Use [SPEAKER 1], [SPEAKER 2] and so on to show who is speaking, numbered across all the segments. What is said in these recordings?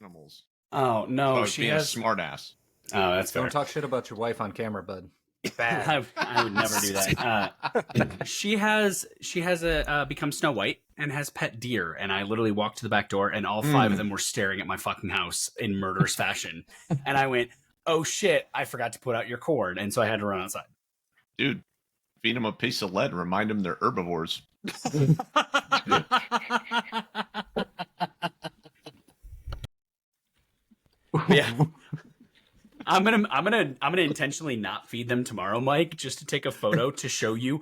[SPEAKER 1] animals.
[SPEAKER 2] Oh no, she has
[SPEAKER 1] a smart ass.
[SPEAKER 2] Oh, that's fair.
[SPEAKER 3] Don't talk shit about your wife on camera, bud. Bad.
[SPEAKER 2] I would never do that. She has become Snow White and has pet deer, and I literally walked to the back door, and all 5 of them were staring at my fucking house in murderous fashion. And I went, "Oh shit! I forgot to put out your cord," and so I had to run outside.
[SPEAKER 1] Dude, feed them a piece of lead. Remind them they're herbivores.
[SPEAKER 2] Yeah. I'm gonna intentionally not feed them tomorrow, Mike, just to take a photo to show you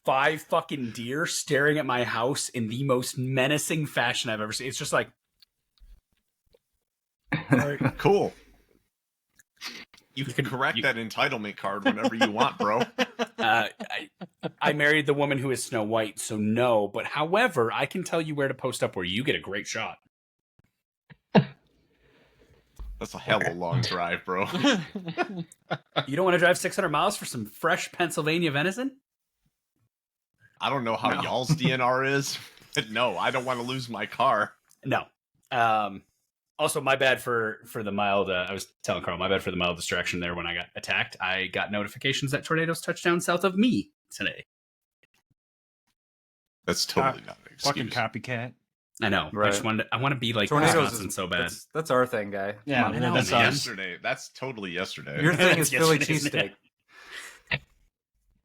[SPEAKER 2] 5 fucking deer staring at my house in the most menacing fashion I've ever seen. It's just like,
[SPEAKER 1] all right, cool. You can correct that entitlement card whenever you want, bro.
[SPEAKER 2] I married the woman who is Snow White, so no. But however, I can tell you where to post up where you get a great shot.
[SPEAKER 1] That's a hell of a long drive, bro.
[SPEAKER 2] You don't want to drive 600 miles for some fresh Pennsylvania venison?
[SPEAKER 1] I don't know how y'all's DNR is, but no, I don't want to lose my car.
[SPEAKER 2] No. Also, my bad for the mild. I was telling Carl, my bad for the mild distraction there when I got attacked. I got notifications that tornadoes touched down south of me today.
[SPEAKER 1] That's totally not an excuse.
[SPEAKER 4] Fucking copycat.
[SPEAKER 2] I know.
[SPEAKER 3] Right.
[SPEAKER 2] I want to be like
[SPEAKER 3] Tornadoes
[SPEAKER 2] Wisconsin so bad.
[SPEAKER 3] That's our thing, guy.
[SPEAKER 4] Yeah,
[SPEAKER 2] I know,
[SPEAKER 1] That's
[SPEAKER 2] man.
[SPEAKER 1] yesterday. That's totally yesterday.
[SPEAKER 3] Your thing is
[SPEAKER 2] That's
[SPEAKER 3] Philly
[SPEAKER 2] yesterday, isn't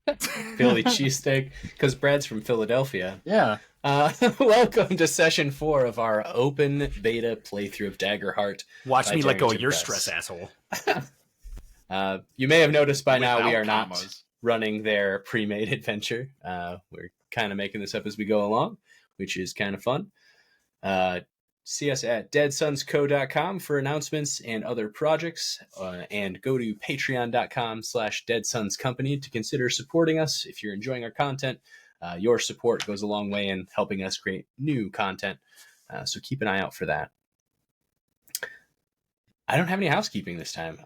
[SPEAKER 3] cheesesteak.
[SPEAKER 5] Philly cheesesteak, because Brad's from Philadelphia.
[SPEAKER 4] Yeah.
[SPEAKER 5] Welcome to session 4 of our open beta playthrough of Daggerheart.
[SPEAKER 2] Watch
[SPEAKER 5] by
[SPEAKER 2] me let go of
[SPEAKER 5] Darrington
[SPEAKER 2] your
[SPEAKER 5] Press.
[SPEAKER 2] stress, asshole.
[SPEAKER 5] You may have noticed by now we
[SPEAKER 1] Without
[SPEAKER 5] are not
[SPEAKER 1] commas.
[SPEAKER 5] running their pre-made adventure. We're kind of making this up as we go along, which is kind of fun. See us at deadsonsco.com for announcements and other projects, and go to patreon.com/deadsonscompany to consider supporting us. If you're enjoying our content, your support goes a long way in helping us create new content, so keep an eye out for that. I don't have any housekeeping this time.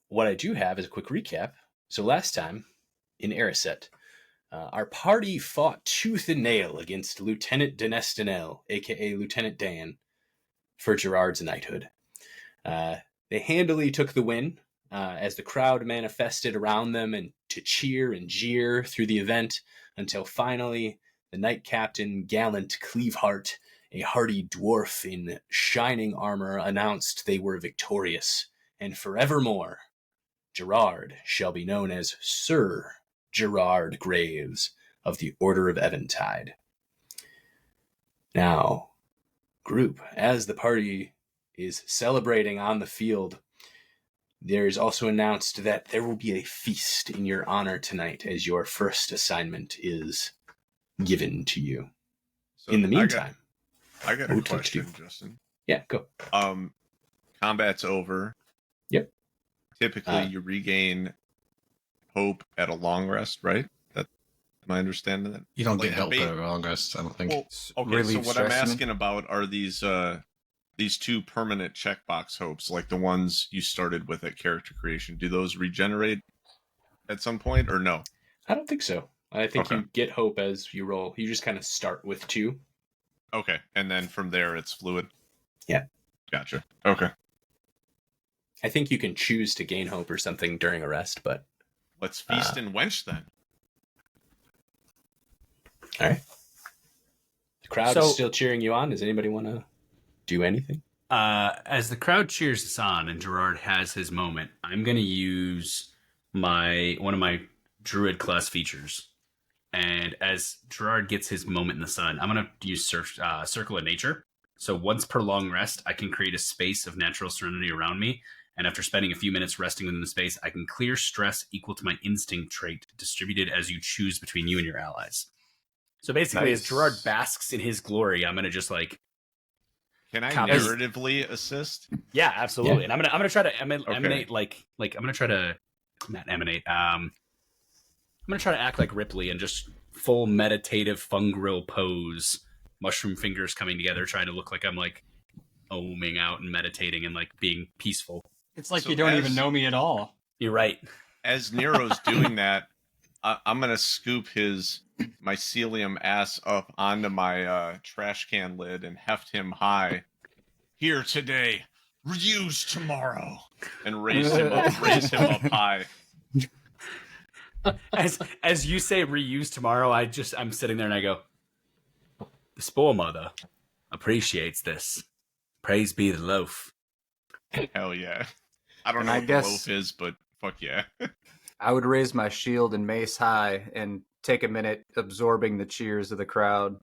[SPEAKER 5] What I do have is a quick recap. So last time, in Erisset, our party fought tooth and nail against Lieutenant Denestinel, aka Lieutenant Dan, for Gerard's knighthood. They handily took the win, as the crowd manifested around them and to cheer and jeer through the event, until finally the knight captain, gallant Cleaveheart, a hardy dwarf in shining armor, announced they were victorious, and forevermore Gerard shall be known as Sir Gerard Graves of the Order of Eventide. Now, group, as the party is celebrating on the field, there's also announced that there will be a feast in your honor tonight as your first assignment is given to you.
[SPEAKER 1] So
[SPEAKER 5] In the meantime,
[SPEAKER 1] I got a
[SPEAKER 5] Who touched
[SPEAKER 1] question,
[SPEAKER 5] you?
[SPEAKER 1] Justin.
[SPEAKER 5] yeah, go.
[SPEAKER 1] Combat's over.
[SPEAKER 5] Yep.
[SPEAKER 1] Typically, you regain hope at a long rest, right? Am I understanding that?
[SPEAKER 6] You don't
[SPEAKER 1] Like,
[SPEAKER 6] get help
[SPEAKER 1] ba-
[SPEAKER 6] at a long rest, I don't think.
[SPEAKER 1] Well, okay,
[SPEAKER 3] Relieve
[SPEAKER 1] so what I'm
[SPEAKER 3] stress, you mean?
[SPEAKER 1] asking about are these 2 permanent checkbox hopes, like the ones you started with at character creation. Do those regenerate at some point, or no?
[SPEAKER 5] I don't think so. I think
[SPEAKER 1] Okay.
[SPEAKER 5] you get hope as you roll. You just kind of start with 2.
[SPEAKER 1] Okay, and then from there it's fluid.
[SPEAKER 5] Yeah.
[SPEAKER 1] Gotcha. Okay,
[SPEAKER 5] I think you can choose to gain hope or something during a rest, but
[SPEAKER 1] let's feast and wench then.
[SPEAKER 5] all right. The crowd
[SPEAKER 2] So-
[SPEAKER 5] is still cheering you on. Does anybody want to do anything?
[SPEAKER 2] As the crowd cheers us on and Gerard has his moment, I'm going to use one of my druid class features. And as Gerard gets his moment in the sun, I'm going to use Circle of Nature. So once per long rest, I can create a space of natural serenity around me. And after spending a few minutes resting within the space, I can clear stress equal to my instinct trait, distributed as you choose between you and your allies. So basically, as
[SPEAKER 1] Nice.
[SPEAKER 2] Gerard basks in his glory, I'm going to just like,
[SPEAKER 1] Can I
[SPEAKER 2] Copy.
[SPEAKER 1] narratively assist?
[SPEAKER 2] yeah, absolutely.
[SPEAKER 5] Yeah.
[SPEAKER 2] And I'm gonna try to
[SPEAKER 1] Okay.
[SPEAKER 2] emanate like I'm gonna try to not emanate. I'm gonna try to act like Ripley and just full meditative fungrel pose, mushroom fingers coming together, trying to look like I'm like oming out and meditating and like being peaceful.
[SPEAKER 4] It's like
[SPEAKER 1] So
[SPEAKER 4] you don't
[SPEAKER 1] as-
[SPEAKER 4] even know me at all.
[SPEAKER 2] You're right.
[SPEAKER 1] As Nero's doing that, I'm gonna scoop his mycelium ass up onto my trash can lid and heft him high. Here today, reuse tomorrow, and raise him up high.
[SPEAKER 2] As you say reuse tomorrow, I'm sitting there and I go, the Spore Mother appreciates this. Praise be the loaf.
[SPEAKER 1] Hell yeah. I don't know
[SPEAKER 3] I
[SPEAKER 1] what
[SPEAKER 3] guess
[SPEAKER 1] the loaf is, but fuck yeah.
[SPEAKER 3] I would raise my shield and mace high and take a minute absorbing the cheers of the crowd,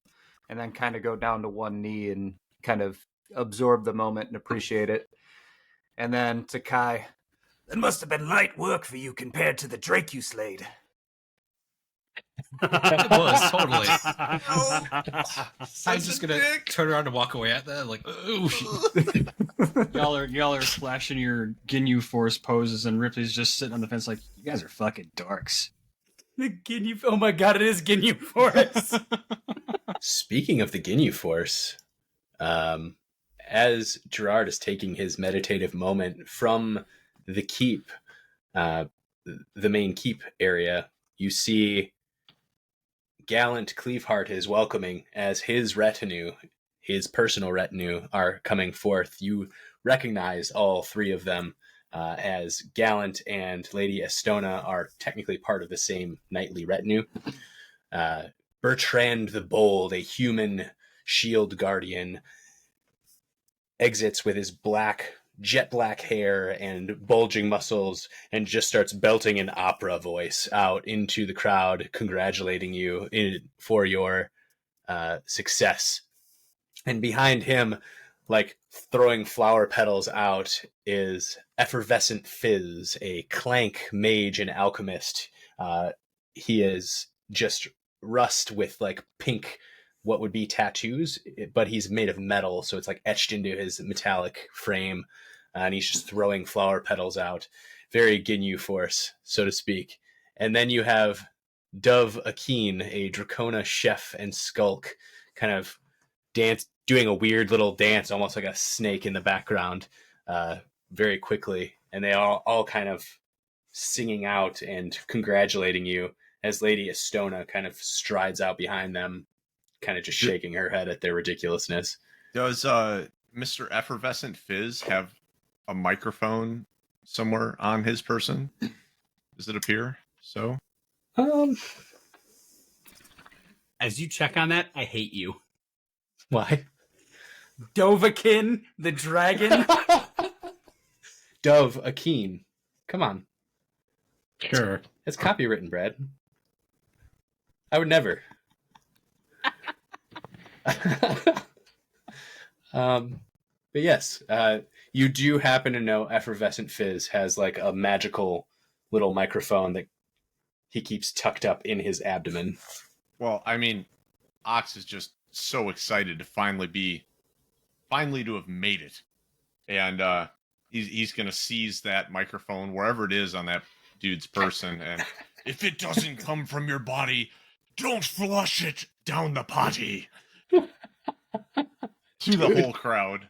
[SPEAKER 3] and then kind of go down to one knee and kind of absorb the moment and appreciate it. And then to Kai, that must have been light work for you compared to the Drake you slayed.
[SPEAKER 4] It was, totally.
[SPEAKER 1] Such
[SPEAKER 4] I'm just
[SPEAKER 1] a
[SPEAKER 4] gonna
[SPEAKER 1] dick.
[SPEAKER 4] turn around and walk away at that, like, ooh.
[SPEAKER 6] Y'all are flashing your Ginyu Force poses, and Ripley's just sitting on the fence like, you guys are fucking dorks.
[SPEAKER 2] The Ginyu, oh my god, it is Ginyu Force.
[SPEAKER 5] Speaking of the Ginyu Force, as Gerard is taking his meditative moment from the keep, the main keep area, you see gallant Cleaveheart is welcoming as his retinue, his personal retinue, are coming forth. You recognize all three of them as Gallant and Lady Estona are technically part of the same knightly retinue. Bertrand the Bold, a human shield guardian, exits with his jet black hair and bulging muscles and just starts belting an opera voice out into the crowd, congratulating you for your success. And behind him, like throwing flower petals out, is Effervescent Fizz, a clank mage and alchemist. He is just rust with like pink, what would be tattoos, but he's made of metal, so it's like etched into his metallic frame, and he's just throwing flower petals out. Very Ginyu Force, so to speak. And then you have Dove Akeen, a Dracona chef and skulk, kind of doing a weird little dance, almost like a snake in the background, very quickly. And they are all kind of singing out and congratulating you as Lady Estona kind of strides out behind them, kind of just shaking her head at their ridiculousness.
[SPEAKER 1] Does Mr. Effervescent Fizz have a microphone somewhere on his person? Does it appear so?
[SPEAKER 2] As you check on that, I hate you.
[SPEAKER 5] Why?
[SPEAKER 2] Dovahkiin, the dragon.
[SPEAKER 5] Dove Akeen. Come on.
[SPEAKER 4] Sure.
[SPEAKER 5] It's copywritten, Brad. I would never. But yes, you do happen to know Effervescent Fizz has like a magical little microphone that he keeps tucked up in his abdomen.
[SPEAKER 1] Well, I mean, Ox is just so excited to finally to have made it. And he's going to seize that microphone wherever it is on that dude's person. And if it doesn't come from your body, don't flush it down the potty. To the whole crowd.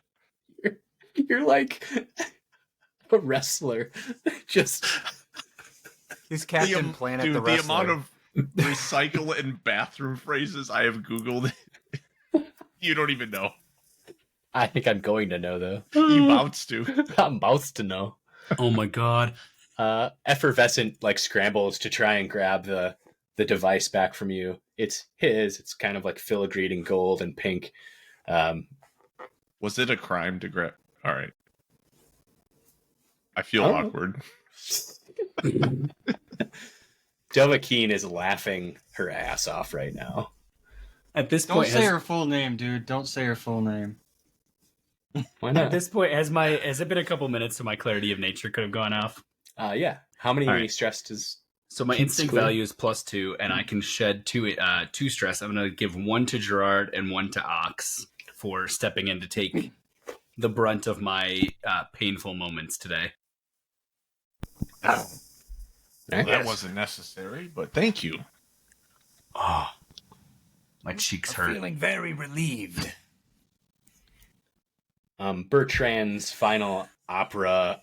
[SPEAKER 5] You're like a wrestler. Just
[SPEAKER 3] He's Captain Planet
[SPEAKER 1] Dude,
[SPEAKER 3] the
[SPEAKER 1] the
[SPEAKER 3] wrestler.
[SPEAKER 1] amount of recycle and bathroom phrases I have Googled, you don't even know.
[SPEAKER 5] I think I'm going to know, though.
[SPEAKER 1] You bounce to.
[SPEAKER 5] I'm about to know.
[SPEAKER 2] Oh my god.
[SPEAKER 5] Effervescent like scrambles to try and grab the device back from you. It's his. It's kind of like filigreed in gold and pink.
[SPEAKER 1] Was it a crime to grab? All right. I feel
[SPEAKER 5] Oh.
[SPEAKER 1] awkward.
[SPEAKER 5] Dovahkiin is laughing her ass off right now.
[SPEAKER 2] At this
[SPEAKER 6] Don't
[SPEAKER 2] point,
[SPEAKER 6] say her full name, dude. Don't say her full name.
[SPEAKER 5] Why
[SPEAKER 2] at
[SPEAKER 5] not?
[SPEAKER 2] this point, has it been a couple minutes so my clarity of nature could have gone off?
[SPEAKER 5] Yeah. How many
[SPEAKER 2] All right.
[SPEAKER 5] stress does...
[SPEAKER 2] So my
[SPEAKER 5] Keep
[SPEAKER 2] instinct
[SPEAKER 5] squid.
[SPEAKER 2] value is +2, and I can shed two stress. I'm going to give one to Gerard and one to Ox for stepping in to take the brunt of my painful moments today.
[SPEAKER 5] Right?
[SPEAKER 1] That wasn't necessary, but thank you.
[SPEAKER 2] Oh, my cheeks hurt.
[SPEAKER 3] Feeling very relieved.
[SPEAKER 5] Bertrand's final opera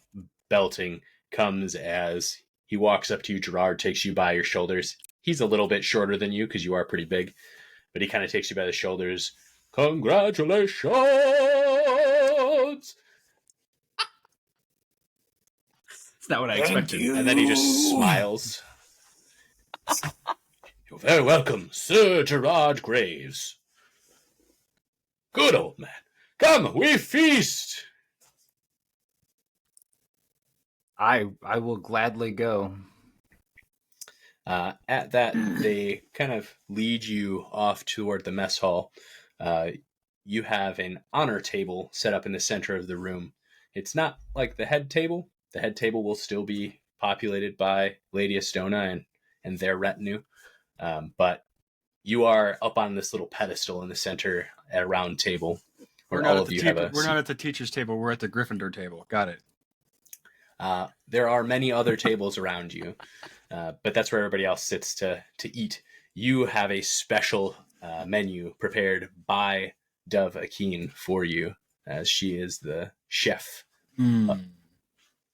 [SPEAKER 5] belting comes as he walks up to you. Gerard takes you by your shoulders. He's a little bit shorter than you because you are pretty big, but he kind of takes you by the shoulders. Congratulations!
[SPEAKER 2] It's not what I expected.
[SPEAKER 5] And then he just smiles. You're very welcome, Sir Gerard Graves. Good old man. Come, we feast.
[SPEAKER 3] I will gladly go.
[SPEAKER 5] At that, they kind of lead you off toward the mess hall. You have an honor table set up in the center of the room. It's not like the head table. The head table will still be populated by Lady Estona and their retinue. But you are up on this little pedestal in the center at a round table.
[SPEAKER 6] We're not at the teacher's table. We're at the Gryffindor table. Got it.
[SPEAKER 5] There are many other tables around you, but that's where everybody else sits to eat. You have a special menu prepared by Dove Akeen for you, as she is the chef,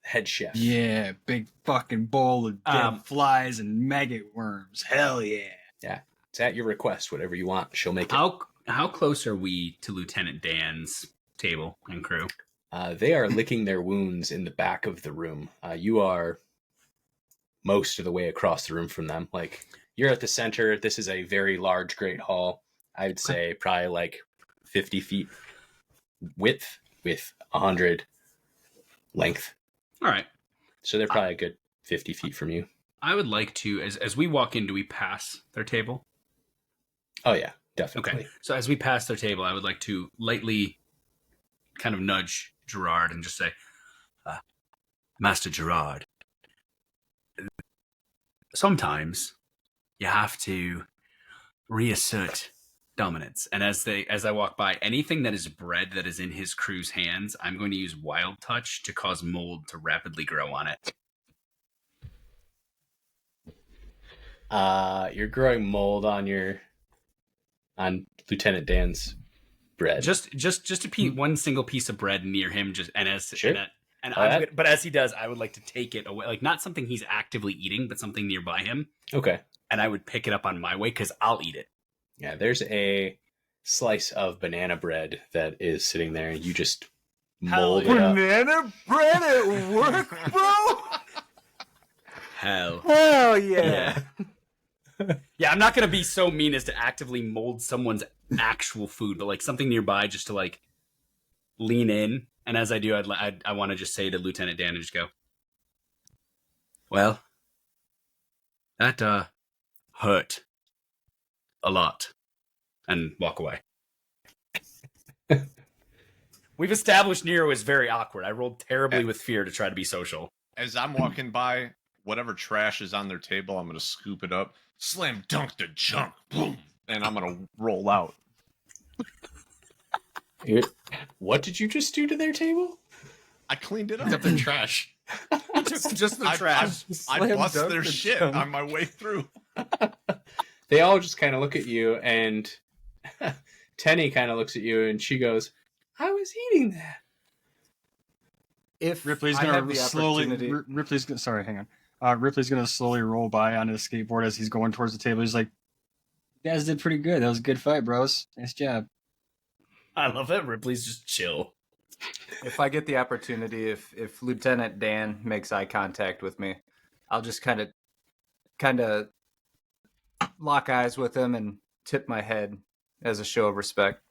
[SPEAKER 5] head chef.
[SPEAKER 6] Yeah, big fucking bowl of dead flies and maggot worms. Hell yeah.
[SPEAKER 5] Yeah, it's at your request. Whatever you want, she'll make it.
[SPEAKER 2] How close are we to Lieutenant Dan's table and crew?
[SPEAKER 5] They are licking their wounds in the back of the room. You are most of the way across the room from them. Like, you're at the center. This is a very large great hall. I would say probably like 50 feet width with 100 length.
[SPEAKER 2] All right.
[SPEAKER 5] So they're probably a good 50 feet from you.
[SPEAKER 2] I would like to, as we walk in, do we pass their table?
[SPEAKER 5] Oh, yeah, definitely.
[SPEAKER 2] Okay. So as we pass their table, I would like to lightly kind of nudge Gerard and just say, Master Gerard, sometimes you have to reassert dominance. And as I walk by, anything that is bread that is in his crew's hands, I'm going to use Wild Touch to cause mold to rapidly grow on it.
[SPEAKER 5] You're growing mold on Lieutenant Dan's bread.
[SPEAKER 2] Just one single piece of bread near him,
[SPEAKER 5] Sure.
[SPEAKER 2] But as he does, I would like to take it away, like not something he's actively eating, but something nearby him.
[SPEAKER 5] Okay.
[SPEAKER 2] And I would pick it up on my way because I'll eat it.
[SPEAKER 5] Yeah, there's a slice of banana bread that is sitting there, and you just mold it up.
[SPEAKER 3] Banana bread at work, bro?
[SPEAKER 2] Hell
[SPEAKER 3] yeah.
[SPEAKER 2] Yeah, I'm not going to be so mean as to actively mold someone's actual food, but like something nearby just to like lean in. And as I do, I want to just say to Lieutenant Dan and just go, well, that hurt a lot, and walk away. We've established Nero is very awkward. I rolled terribly with fear to try to be social.
[SPEAKER 1] As I'm walking by, whatever trash is on their table, I'm going to scoop it up, slam dunk the junk, boom, and I'm going to roll out.
[SPEAKER 5] What did you just do to their table?
[SPEAKER 1] I cleaned it up.
[SPEAKER 4] Picked up their trash.
[SPEAKER 2] just the trash.
[SPEAKER 1] I bust their shit on my way through.
[SPEAKER 5] They all just kind of look at you, and Tenny kind of looks at you, and she goes, I was eating that.
[SPEAKER 3] If
[SPEAKER 6] Ripley's
[SPEAKER 3] I
[SPEAKER 6] gonna
[SPEAKER 3] have the
[SPEAKER 6] slowly.
[SPEAKER 3] opportunity-
[SPEAKER 6] Ripley's gonna. Sorry, hang on. Ripley's gonna slowly roll by on his skateboard as he's going towards the table. He's like, "You guys did pretty good. That was a good fight, bros. Nice job."
[SPEAKER 2] I love that Ripley's just chill.
[SPEAKER 3] If I get the opportunity, if Lieutenant Dan makes eye contact with me, I'll just kind of lock eyes with him and tip my head as a show of respect.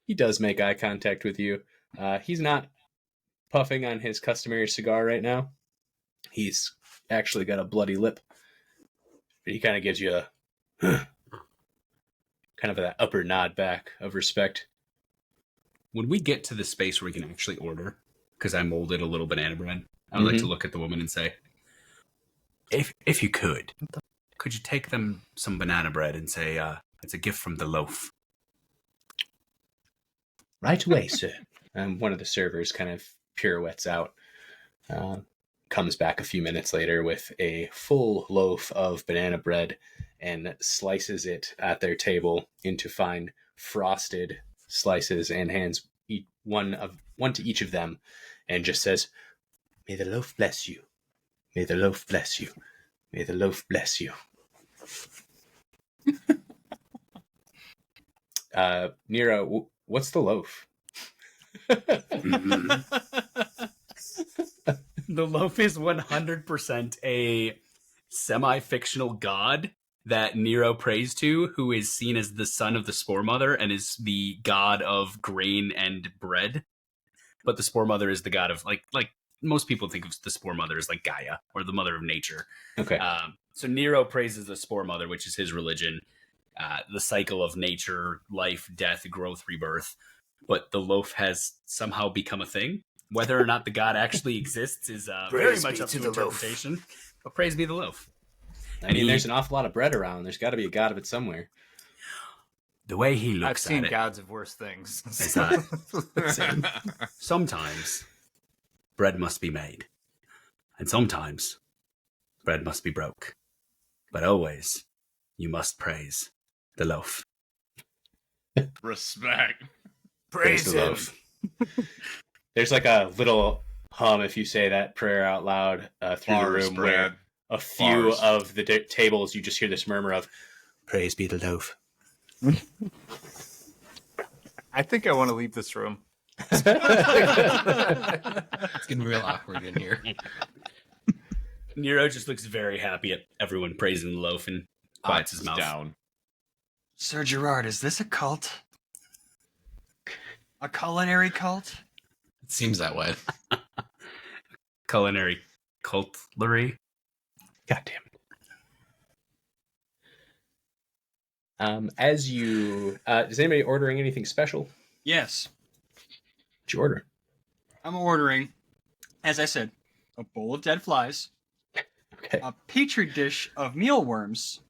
[SPEAKER 5] He does make eye contact with you. He's not puffing on his customary cigar right now. He's actually got a bloody lip. But he kind of gives you a kind of that upper nod back of respect.
[SPEAKER 2] When we get to the space where we can actually order, because I molded a little banana bread, I would like to look at the woman and say, if you could you take them some banana bread and say, it's a gift from the loaf?
[SPEAKER 5] Right away, sir. One of the servers kind of pirouettes out, comes back a few minutes later with a full loaf of banana bread and slices it at their table into fine frosted slices and hands one to each of them and just says, "May the loaf bless you. May the loaf bless you. May the loaf bless you." Nero, what's the loaf?
[SPEAKER 2] The loaf is 100% a semi-fictional god that Nero prays to, who is seen as the son of the Spore Mother and is the god of grain and bread. But the Spore Mother is the god of, like most people think of the Spore Mother as like Gaia, or the mother of nature.
[SPEAKER 5] Okay.
[SPEAKER 2] So Nero praises the Spore Mother, which is his religion, the cycle of nature, life, death, growth, rebirth. But the loaf has somehow become a thing. Whether or not the god actually exists is very
[SPEAKER 3] Praise
[SPEAKER 2] much
[SPEAKER 3] be
[SPEAKER 2] up
[SPEAKER 3] to
[SPEAKER 2] to
[SPEAKER 3] the loaf.
[SPEAKER 2] interpretation. But praise be the loaf.
[SPEAKER 5] I mean, there's an awful lot of bread around. There's got to be a god of it somewhere.
[SPEAKER 2] The way he
[SPEAKER 3] I've
[SPEAKER 2] looks
[SPEAKER 3] seen
[SPEAKER 2] at it
[SPEAKER 3] gods of worse things.
[SPEAKER 2] is that sometimes bread must be made, and sometimes bread must be broke. But always, you must praise the loaf.
[SPEAKER 1] Respect.
[SPEAKER 3] Praise
[SPEAKER 5] the
[SPEAKER 3] him.
[SPEAKER 5] loaf. There's like a little hum if you say that prayer out loud through the
[SPEAKER 1] Bars,
[SPEAKER 5] room,
[SPEAKER 1] Brad.
[SPEAKER 5] where a few
[SPEAKER 1] Bars.
[SPEAKER 5] of the tables you just hear this murmur of "Praise be the loaf."
[SPEAKER 3] I think I want to leave this room.
[SPEAKER 4] It's getting real awkward in here.
[SPEAKER 2] Nero just looks very happy at everyone praising the loaf and quiets his
[SPEAKER 1] Ox is
[SPEAKER 2] mouth.
[SPEAKER 1] down.
[SPEAKER 6] Sir Gerard, is this a cult? A culinary cult?
[SPEAKER 4] It seems that way.
[SPEAKER 2] Culinary cutlery.
[SPEAKER 5] God damn it. As you, is anybody ordering anything special?
[SPEAKER 6] Yes.
[SPEAKER 5] What'd you order?
[SPEAKER 6] I'm ordering, as I said, a bowl of dead flies,
[SPEAKER 5] Okay.
[SPEAKER 6] a petri dish of mealworms,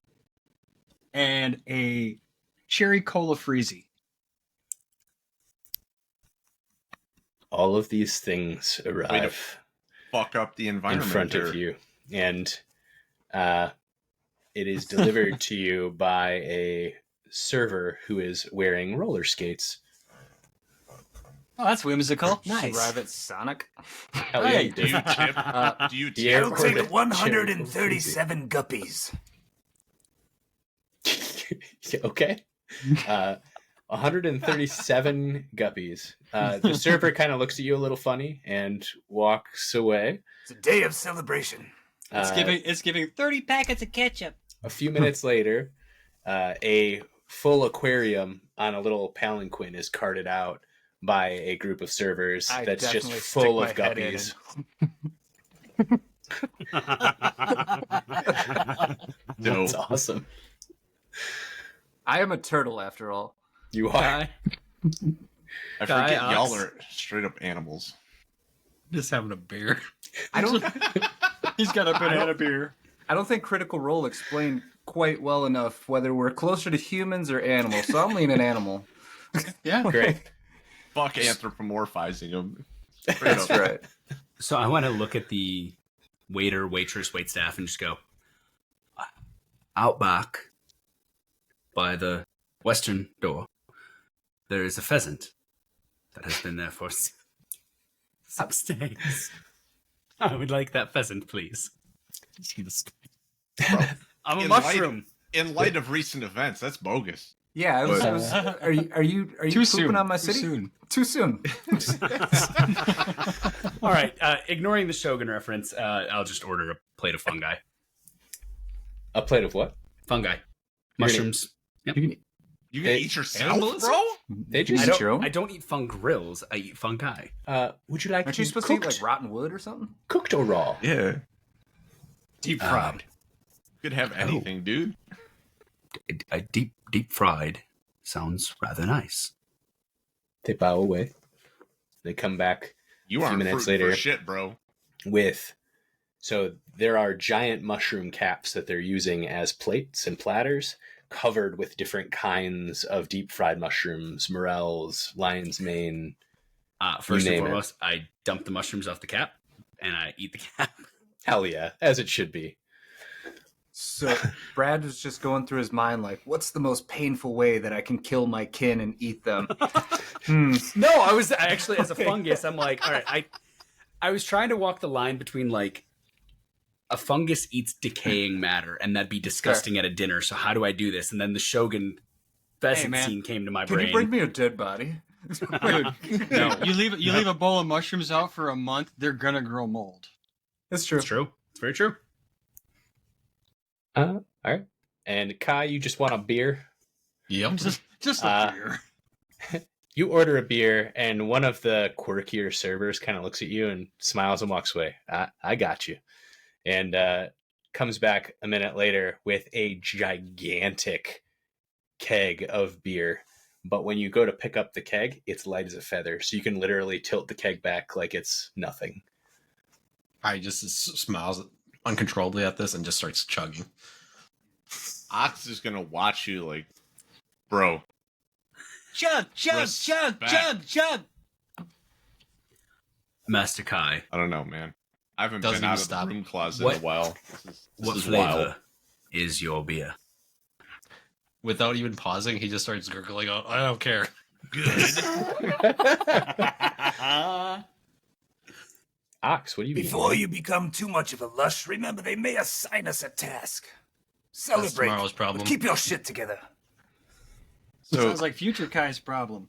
[SPEAKER 6] and a cherry cola freezy.
[SPEAKER 5] All of these things arrive
[SPEAKER 1] Fuck up the
[SPEAKER 5] in
[SPEAKER 1] environment
[SPEAKER 5] front
[SPEAKER 1] there.
[SPEAKER 5] of you, and it is delivered to you by a server who is wearing roller skates.
[SPEAKER 6] Oh, that's whimsical.
[SPEAKER 3] Arrive at Sonic.
[SPEAKER 5] Hell yeah, you
[SPEAKER 1] Do you
[SPEAKER 5] do.
[SPEAKER 1] tip? Do you
[SPEAKER 5] the
[SPEAKER 1] tip?
[SPEAKER 5] airport-
[SPEAKER 3] I'll take
[SPEAKER 5] Cherry
[SPEAKER 3] 137 guppies.
[SPEAKER 5] Okay. 137 guppies. The server kind of looks at you a little funny and walks away.
[SPEAKER 3] It's a day of celebration.
[SPEAKER 6] It's giving 30 packets of ketchup.
[SPEAKER 5] A few minutes later, a full aquarium on a little palanquin is carted out by a group of servers
[SPEAKER 3] I
[SPEAKER 5] that's just
[SPEAKER 3] definitely
[SPEAKER 5] full of
[SPEAKER 3] stick my head in
[SPEAKER 5] guppies.
[SPEAKER 1] No.
[SPEAKER 5] That's awesome.
[SPEAKER 3] I am a turtle after all.
[SPEAKER 5] You are.
[SPEAKER 2] Guy.
[SPEAKER 1] I
[SPEAKER 2] Guy,
[SPEAKER 1] forget y'all
[SPEAKER 2] Ox.
[SPEAKER 1] are straight up animals.
[SPEAKER 4] Just having a beer.
[SPEAKER 3] I don't.
[SPEAKER 6] He's got a banana beer.
[SPEAKER 3] I don't think Critical Role explained quite well enough whether we're closer to humans or animals. So I'm leaning animal.
[SPEAKER 6] Yeah.
[SPEAKER 5] Great.
[SPEAKER 1] Fuck anthropomorphizing them.
[SPEAKER 3] That's right.
[SPEAKER 2] So I want to look at the waiter, waitress, waitstaff, and just go, out back by the western door, there is a pheasant that has been there for some days. I would like that pheasant, please. I'm a
[SPEAKER 1] In
[SPEAKER 2] mushroom.
[SPEAKER 1] In light of recent events, that's bogus.
[SPEAKER 3] Yeah, I was, are you
[SPEAKER 6] Too
[SPEAKER 3] pooping
[SPEAKER 6] soon.
[SPEAKER 3] on my
[SPEAKER 6] Too
[SPEAKER 3] city?
[SPEAKER 6] soon.
[SPEAKER 3] Too soon.
[SPEAKER 2] All right, ignoring the Shogun reference, I'll just order a plate of fungi.
[SPEAKER 5] A plate of what?
[SPEAKER 2] Fungi. Mushrooms. Yep.
[SPEAKER 1] You can
[SPEAKER 5] Hey,
[SPEAKER 1] eat yourself,
[SPEAKER 4] cannibalism?
[SPEAKER 1] bro?
[SPEAKER 5] They
[SPEAKER 3] I
[SPEAKER 5] just.
[SPEAKER 3] don't- your own?
[SPEAKER 2] I don't eat fungrills. I eat fungi.
[SPEAKER 5] Would you like
[SPEAKER 3] Aren't
[SPEAKER 5] to
[SPEAKER 3] you
[SPEAKER 5] eat
[SPEAKER 3] supposed
[SPEAKER 5] cooked,
[SPEAKER 3] to eat like rotten wood or something?
[SPEAKER 5] cooked or raw?
[SPEAKER 1] Yeah.
[SPEAKER 2] Deep fried.
[SPEAKER 1] Could have anything, dude.
[SPEAKER 2] A deep fried sounds rather nice.
[SPEAKER 5] They bow away. They come back
[SPEAKER 1] You
[SPEAKER 5] A few
[SPEAKER 1] aren't
[SPEAKER 5] minutes
[SPEAKER 1] fruiting
[SPEAKER 5] later-
[SPEAKER 1] for shit, bro.
[SPEAKER 5] with. So there are giant mushroom caps that they're using as plates and platters, covered with different kinds of deep fried mushrooms, morels, lion's mane.
[SPEAKER 2] First and
[SPEAKER 5] name it.
[SPEAKER 2] foremost, I dump the mushrooms off the cap and I eat the cap.
[SPEAKER 5] Hell yeah, as it should be.
[SPEAKER 3] So Brad was just going through his mind like, what's the most painful way that I can kill my kin and eat them?
[SPEAKER 2] No, I was actually, as a fungus, I'm like, all right, I was trying to walk the line between like a fungus eats decaying matter and that'd be disgusting at a dinner. So how do I do this? And then the Shogun pheasant
[SPEAKER 6] man.
[SPEAKER 2] scene came to my
[SPEAKER 3] Can
[SPEAKER 2] brain.
[SPEAKER 3] you bring me a dead body?
[SPEAKER 6] Dude,
[SPEAKER 1] No.
[SPEAKER 6] you leave a bowl of mushrooms out for a month, they're gonna grow mold.
[SPEAKER 3] It's true.
[SPEAKER 2] It's true. It's very true.
[SPEAKER 5] All right. And Kai, you just want a beer?
[SPEAKER 4] Yep.
[SPEAKER 6] Just a beer.
[SPEAKER 5] You order a beer, and one of the quirkier servers kind of looks at you and smiles and walks away. I got you. And comes back a minute later with a gigantic keg of beer. But when you go to pick up the keg, it's light as a feather. So you can literally tilt the keg back like it's nothing.
[SPEAKER 4] I just smiles uncontrollably at this and just starts chugging.
[SPEAKER 1] Ox is gonna watch you like, bro.
[SPEAKER 6] Chug,
[SPEAKER 1] Respect.
[SPEAKER 2] Master Kai,
[SPEAKER 1] I don't know, man. I haven't
[SPEAKER 4] Doesn't
[SPEAKER 1] been out
[SPEAKER 4] even
[SPEAKER 1] of
[SPEAKER 4] stop.
[SPEAKER 1] the room closet
[SPEAKER 2] What-
[SPEAKER 1] in a while. This
[SPEAKER 2] what
[SPEAKER 1] is
[SPEAKER 2] flavor
[SPEAKER 1] wild.
[SPEAKER 2] is your beer?
[SPEAKER 4] Without even pausing, he just starts gurgling out, I don't care.
[SPEAKER 5] Ox, what do you mean?
[SPEAKER 7] Before you become too much of a lush, remember they may assign us a task.
[SPEAKER 4] That's
[SPEAKER 7] Celebrate.
[SPEAKER 4] tomorrow's
[SPEAKER 7] But
[SPEAKER 4] problem.
[SPEAKER 7] keep your shit together.
[SPEAKER 1] So
[SPEAKER 6] Sounds like future Kai's problem.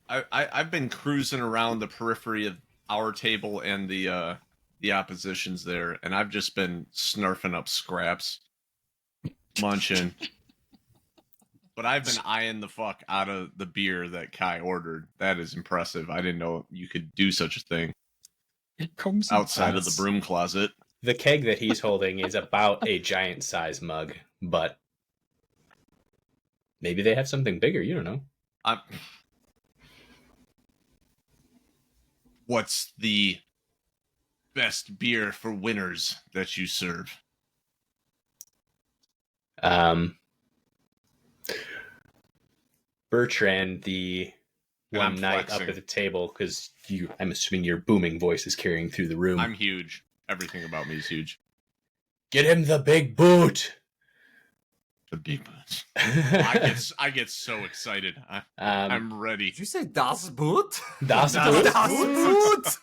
[SPEAKER 1] I've been cruising around the periphery of our table and the oppositions there, and I've just been snarfing up scraps, munching. But I've been eyeing the fuck out of the beer that Kai ordered. That is impressive. I didn't know you could do such a thing
[SPEAKER 6] It comes in
[SPEAKER 1] outside of the
[SPEAKER 6] fast.
[SPEAKER 1] broom closet.
[SPEAKER 5] The keg that he's holding is about a giant size mug, but maybe they have something bigger. You don't know.
[SPEAKER 1] What's the best beer for winners that you serve?
[SPEAKER 5] Bertrand, the
[SPEAKER 1] And I'm
[SPEAKER 5] one night up
[SPEAKER 1] flexing.
[SPEAKER 5] at the table, because I'm assuming your booming voice is carrying through the room.
[SPEAKER 1] I'm huge. Everything about me is huge.
[SPEAKER 5] Get him the big boot.
[SPEAKER 1] The big boots. I get so excited. I'm ready.
[SPEAKER 3] Did you say Das Boot?
[SPEAKER 5] Das
[SPEAKER 3] Das Boot.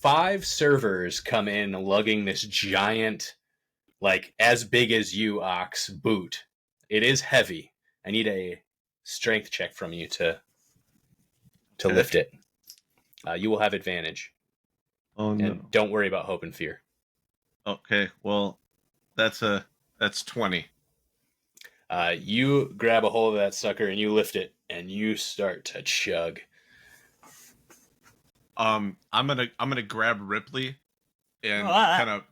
[SPEAKER 5] 5 servers come in lugging this giant, like as big as you, Ox, boot. It is heavy. I need a strength check from you to
[SPEAKER 1] Okay.
[SPEAKER 5] lift it. You will have advantage.
[SPEAKER 1] Oh
[SPEAKER 5] And don't worry about hope and fear.
[SPEAKER 1] Okay, well, that's 20.
[SPEAKER 5] You grab a hold of that sucker and you lift it and you start to chug.
[SPEAKER 1] I'm gonna grab Ripley and
[SPEAKER 6] Ah.
[SPEAKER 1] kind of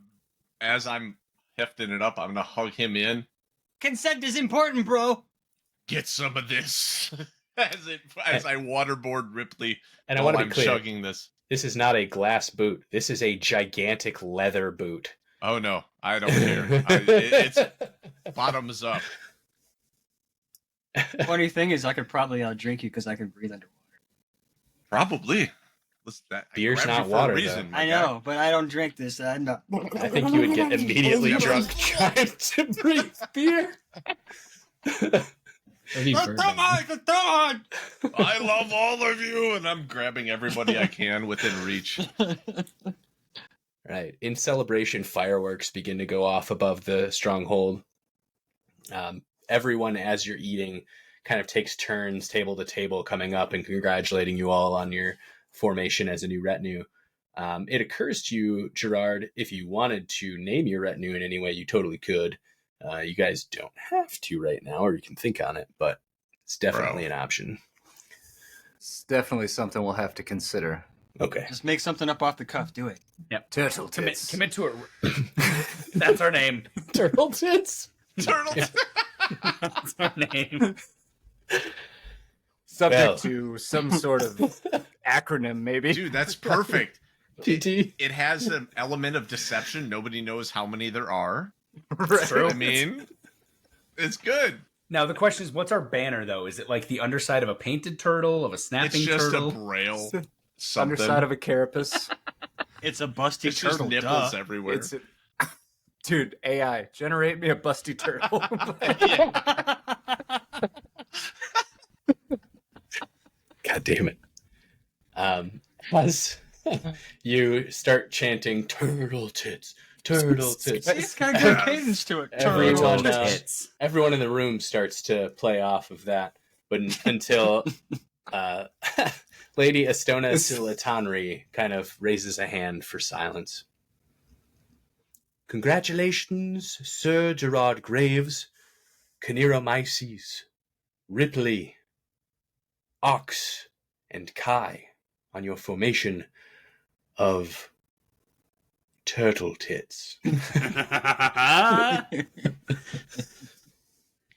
[SPEAKER 1] as I'm hefting it up, I'm gonna hug him in.
[SPEAKER 6] Consent is important, bro.
[SPEAKER 1] Get some of this as I waterboard Ripley
[SPEAKER 5] And I
[SPEAKER 1] while
[SPEAKER 5] want to
[SPEAKER 1] I'm
[SPEAKER 5] be clear,
[SPEAKER 1] chugging this.
[SPEAKER 5] this is not a glass boot. This is a gigantic leather boot.
[SPEAKER 1] Oh no, I don't care. It's bottoms up.
[SPEAKER 6] Funny thing is, I could probably outdrink you because I can breathe underwater.
[SPEAKER 1] Probably. Listen, I
[SPEAKER 5] Beer's
[SPEAKER 1] grabbed you
[SPEAKER 5] not
[SPEAKER 1] for
[SPEAKER 5] water,
[SPEAKER 1] a reason, my
[SPEAKER 6] I
[SPEAKER 1] guy.
[SPEAKER 6] know, but I don't drink this. I'm not.
[SPEAKER 5] I think you would get immediately drunk trying to breathe beer.
[SPEAKER 4] Maybe
[SPEAKER 6] Come
[SPEAKER 4] bourbon.
[SPEAKER 6] on, come on!
[SPEAKER 1] I love all of you, and I'm grabbing everybody I can within reach.
[SPEAKER 5] Right. In celebration, fireworks begin to go off above the stronghold. Everyone, as you're eating, kind of takes turns table to table coming up and congratulating you all on your formation as a new retinue. It occurs to you, Gerard, if you wanted to name your retinue in any way, you totally could. You guys don't have to right now, or you can think on it, but it's definitely an option.
[SPEAKER 3] It's definitely something we'll have to consider.
[SPEAKER 5] Okay.
[SPEAKER 6] Just make something up off the cuff. Do it.
[SPEAKER 3] Turtle tits.
[SPEAKER 2] Commit to it. That's our name.
[SPEAKER 5] Turtle tits.
[SPEAKER 1] Turtle.
[SPEAKER 2] That's our name.
[SPEAKER 3] Subject
[SPEAKER 5] Well.
[SPEAKER 3] to some sort of acronym, maybe.
[SPEAKER 1] Dude, that's perfect.
[SPEAKER 5] TT.
[SPEAKER 1] It has an element of deception. Nobody knows how many there are.
[SPEAKER 2] True.
[SPEAKER 1] I mean, it's good.
[SPEAKER 2] Now the question is, what's our banner though? Is it like the underside of a painted turtle, of a
[SPEAKER 1] It's
[SPEAKER 2] snapping
[SPEAKER 1] just
[SPEAKER 2] turtle?
[SPEAKER 1] a braille. Something.
[SPEAKER 3] Underside of a carapace.
[SPEAKER 6] It's a busty
[SPEAKER 1] It's just
[SPEAKER 6] turtle.
[SPEAKER 1] nipples
[SPEAKER 6] Duh.
[SPEAKER 1] everywhere.
[SPEAKER 3] It's dude, AI, generate me a busty turtle.
[SPEAKER 5] God damn it. As you start chanting turtle tits, turtle tits,
[SPEAKER 6] It's got a good cadence to it.
[SPEAKER 5] Everyone,
[SPEAKER 6] Turtle.
[SPEAKER 2] Hits.
[SPEAKER 5] everyone in the room starts to play off of that. But until Lady Estona Silatanri kind of raises a hand for silence. Congratulations, Sir Gerard Graves, Caneromyces, Ripley, Ox, and Kai on your formation of turtle tits.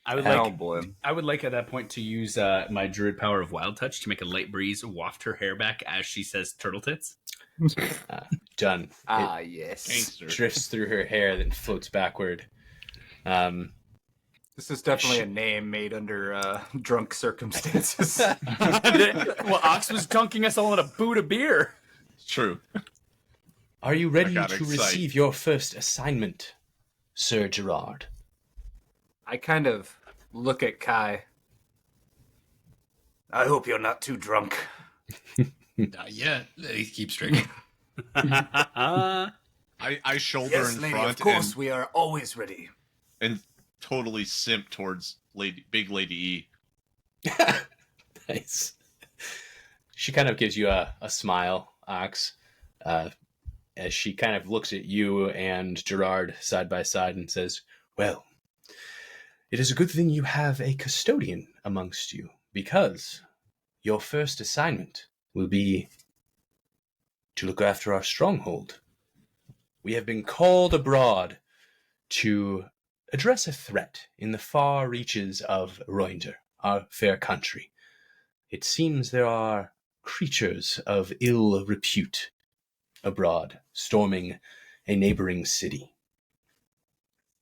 [SPEAKER 2] I would
[SPEAKER 3] Oh
[SPEAKER 2] like
[SPEAKER 3] boy.
[SPEAKER 2] I would like at that point to use my druid power of wild touch to make a light breeze waft her hair back as she says turtle tits.
[SPEAKER 5] Done.
[SPEAKER 3] Ah,
[SPEAKER 5] It
[SPEAKER 3] yes.
[SPEAKER 1] Gangster.
[SPEAKER 5] drifts through her hair, then floats backward.
[SPEAKER 3] This is definitely a name made under drunk circumstances.
[SPEAKER 2] Well, Ox was dunking us all in a boot of beer.
[SPEAKER 1] It's true.
[SPEAKER 5] Are you ready
[SPEAKER 1] got
[SPEAKER 5] to
[SPEAKER 1] excited.
[SPEAKER 5] receive your first assignment, Sir Gerard?
[SPEAKER 3] I kind of look at Kai.
[SPEAKER 7] I hope you're not too drunk.
[SPEAKER 4] Not yet. He keeps drinking.
[SPEAKER 1] I shoulder
[SPEAKER 7] Yes,
[SPEAKER 1] in
[SPEAKER 7] lady,
[SPEAKER 1] front
[SPEAKER 7] of course, we are always ready.
[SPEAKER 1] and totally simp towards Big Lady E.
[SPEAKER 5] Nice. She kind of gives you a smile, Ox, as she kind of looks at you and Gerard side by side and says, well, it is a good thing you have a custodian amongst you, because your first assignment will be to look after our stronghold. We have been called abroad to address a threat in the far reaches of Roinder, our fair country. It seems there are creatures of ill repute abroad, storming a neighboring city.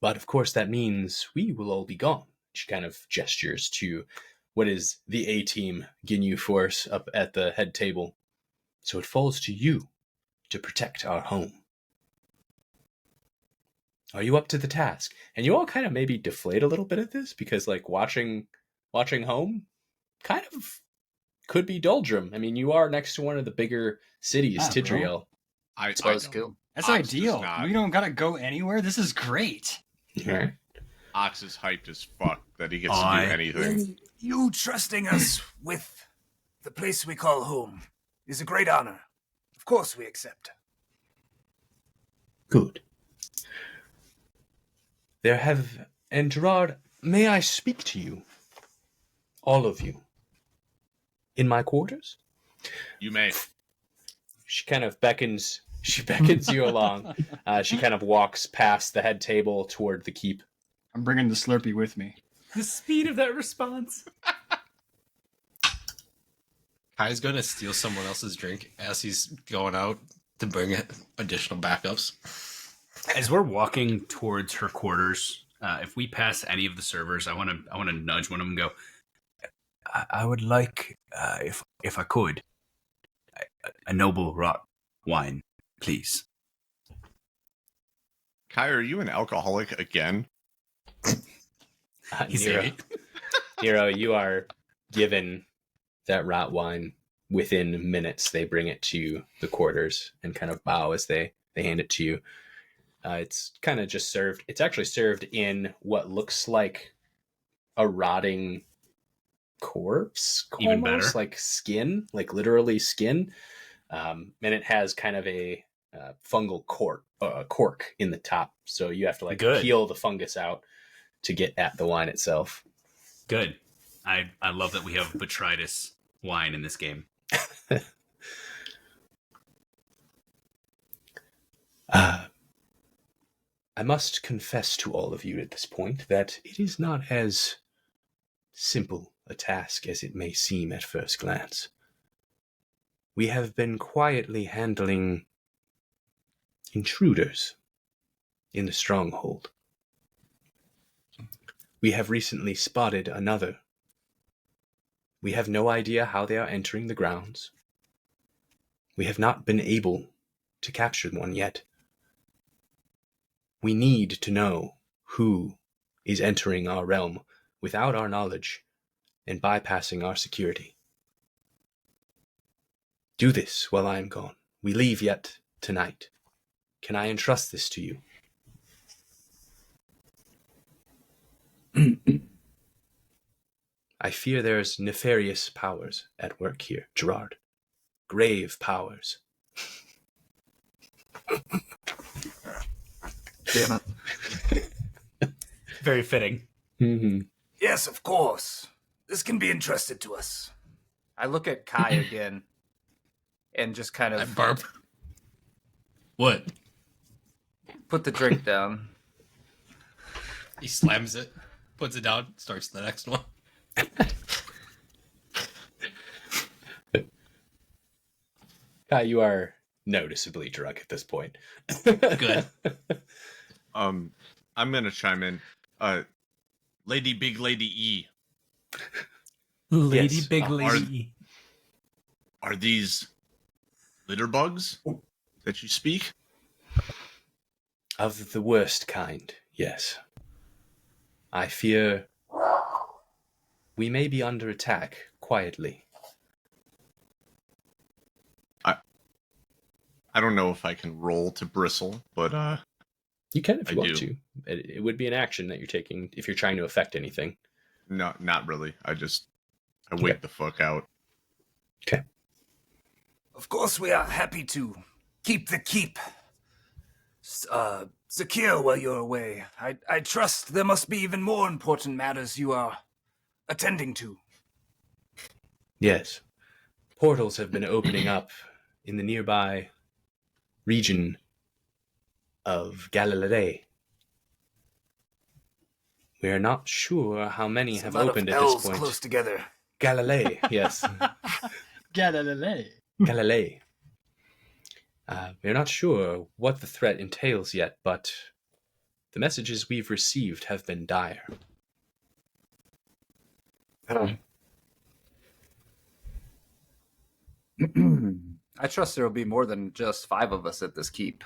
[SPEAKER 5] But of course that means we will all be gone. She kind of gestures to what is the A-team Ginyu force up at the head table. So it falls to you to protect our home. Are you up to the task? And you all kind of maybe deflate a little bit at this, because like watching home kind of could be doldrum. I mean, you are next to one of the bigger cities,
[SPEAKER 6] Ah, bro.
[SPEAKER 5] Tidriel.
[SPEAKER 1] I
[SPEAKER 3] Buzzkill.
[SPEAKER 6] That's
[SPEAKER 1] Ox does
[SPEAKER 6] ideal.
[SPEAKER 1] not.
[SPEAKER 6] We don't gotta go anywhere. This is great.
[SPEAKER 5] Right.
[SPEAKER 1] Ox is hyped as fuck that he gets
[SPEAKER 2] I-
[SPEAKER 1] to do anything.
[SPEAKER 7] And you trusting us with the place we call home is a great honor. Of course we accept.
[SPEAKER 5] Good. And Gerard, may I speak to you? All of you. In my quarters?
[SPEAKER 1] You may.
[SPEAKER 5] She kind of beckons you along. She kind of walks past the head table toward the keep.
[SPEAKER 6] I'm bringing the Slurpee with me.
[SPEAKER 2] The speed of that response.
[SPEAKER 4] Kai's gonna steal someone else's drink as he's going out to bring additional backups.
[SPEAKER 2] As we're walking towards her quarters, if we pass any of the servers, I want to nudge one of them and go, I would like, if I could, a noble rot wine, please.
[SPEAKER 1] Kai, are you an alcoholic again?
[SPEAKER 5] Nero, you are given that rat wine within minutes. They bring it to the quarters and kind of bow as they hand it to you. It's kind of just served. It's actually served in what looks like a rotting corpse,
[SPEAKER 2] Even
[SPEAKER 5] almost,
[SPEAKER 2] better.
[SPEAKER 5] like skin, like literally skin. And it has kind of a fungal cork in the top, so you have to like
[SPEAKER 2] Good.
[SPEAKER 5] peel the fungus out to get at the wine itself.
[SPEAKER 2] Good. I love that we have botrytis wine in this game.
[SPEAKER 5] I must confess to all of you at this point that it is not as simple a task as it may seem at first glance. We have been quietly handling intruders in the stronghold. We have recently spotted another. We have no idea how they are entering the grounds. We have not been able to capture one yet. We need to know who is entering our realm without our knowledge and bypassing our security. Do this while I am gone. We leave yet tonight. Can I entrust this to you? I fear there's nefarious powers at work here, Gerard. Grave powers.
[SPEAKER 3] Damn it.
[SPEAKER 2] Very fitting.
[SPEAKER 5] Mm-hmm.
[SPEAKER 7] Yes, of course. This can be entrusted to us.
[SPEAKER 3] I look at Kai again and just kind
[SPEAKER 4] I
[SPEAKER 3] of
[SPEAKER 4] burp. What?
[SPEAKER 3] put the drink down.
[SPEAKER 4] He slams it, puts it down, starts the next one.
[SPEAKER 5] Kai, you are noticeably drunk at this point.
[SPEAKER 4] Good.
[SPEAKER 1] I'm gonna chime in. Lady Big Lady E,
[SPEAKER 2] Lady
[SPEAKER 5] Yes.
[SPEAKER 2] Big
[SPEAKER 1] Are-
[SPEAKER 2] Lady.
[SPEAKER 1] are these litter bugs that you speak?
[SPEAKER 5] Of the worst kind, yes. I fear we may be under attack quietly.
[SPEAKER 1] I don't know if I can roll to bristle, but
[SPEAKER 5] You can if you
[SPEAKER 1] I
[SPEAKER 5] want
[SPEAKER 1] do.
[SPEAKER 5] to. It would be an action that you're taking if you're trying to affect anything.
[SPEAKER 1] no, not really. I wait the fuck out.
[SPEAKER 7] Of course, we are happy to keep the keep secure while you're away. I trust there must be even more important matters you are attending to.
[SPEAKER 5] Yes. Portals have been opening up in the nearby region of Galilee. We are not sure how many
[SPEAKER 7] There's a
[SPEAKER 5] have
[SPEAKER 7] lot of
[SPEAKER 5] opened at
[SPEAKER 7] L's
[SPEAKER 5] this point.
[SPEAKER 7] close together.
[SPEAKER 5] Galilee, yes.
[SPEAKER 6] Galilee.
[SPEAKER 5] Galilee. We're not sure what the threat entails yet, but the messages we've received have been dire.
[SPEAKER 3] I trust there will be more than just 5 of us at this keep.